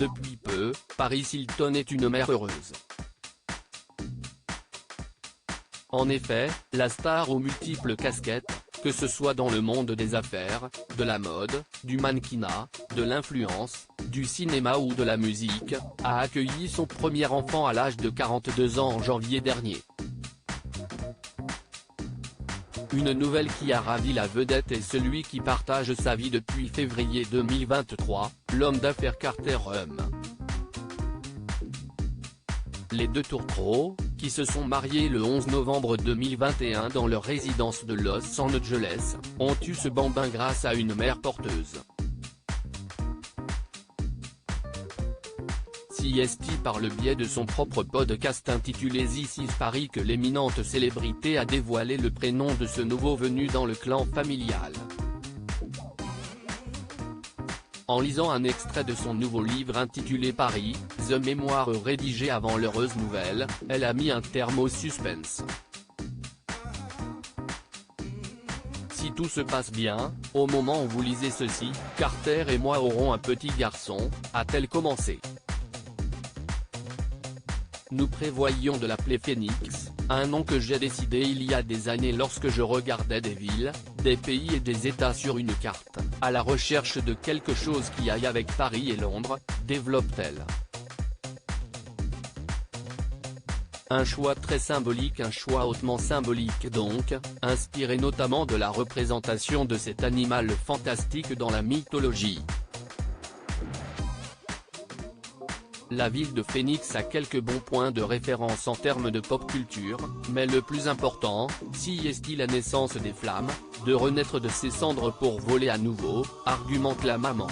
Depuis peu, Paris Hilton est une mère heureuse. En effet, la star aux multiples casquettes, que ce soit dans le monde des affaires, de la mode, du mannequinat, de l'influence, du cinéma ou de la musique, a accueilli son premier enfant à l'âge de 42 ans en janvier dernier. Une nouvelle qui a ravi la vedette est celui qui partage sa vie depuis février 2023, l'homme d'affaires Carter Hum. Les deux tourtereaux, qui se sont mariés le 11 novembre 2021 dans leur résidence de Los Angeles, ont eu ce bambin grâce à une mère porteuse. CST par le biais de son propre podcast intitulé This is Paris que l'éminente célébrité a dévoilé le prénom de ce nouveau venu dans le clan familial. En lisant un extrait de son nouveau livre intitulé Paris, The Mémoire rédigé avant l'heureuse nouvelle, elle a mis un terme au suspense. Si tout se passe bien, au moment où vous lisez ceci, Carter et moi aurons un petit garçon, a-t-elle commencé. Nous prévoyions de l'appeler Phoenix, un nom que j'ai décidé il y a des années lorsque je regardais des villes, des pays et des États sur une carte, à la recherche de quelque chose qui aille avec Paris et Londres, développe-t-elle. Un choix très symbolique, un choix hautement symbolique donc, inspiré notamment de la représentation de cet animal fantastique dans la mythologie. La ville de Phoenix a quelques bons points de référence en termes de pop culture, mais le plus important, si est-il la naissance des flammes, de renaître de ses cendres pour voler à nouveau, argumente la maman.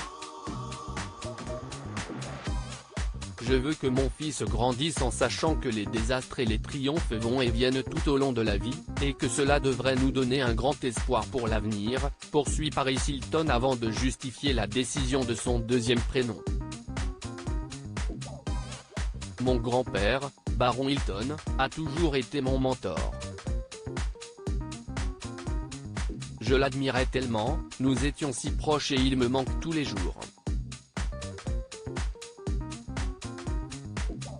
Je veux que mon fils grandisse en sachant que les désastres et les triomphes vont et viennent tout au long de la vie, et que cela devrait nous donner un grand espoir pour l'avenir, poursuit Paris Hilton avant de justifier la décision de son deuxième prénom. Mon grand-père, Baron Hilton, a toujours été mon mentor. Je l'admirais tellement, nous étions si proches et il me manque tous les jours.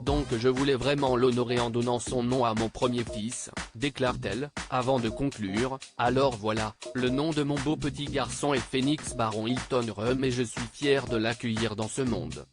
Donc je voulais vraiment l'honorer en donnant son nom à mon premier fils, déclare-t-elle, avant de conclure, alors voilà, le nom de mon beau petit garçon est Phoenix Baron Hilton Hum et je suis fier de l'accueillir dans ce monde.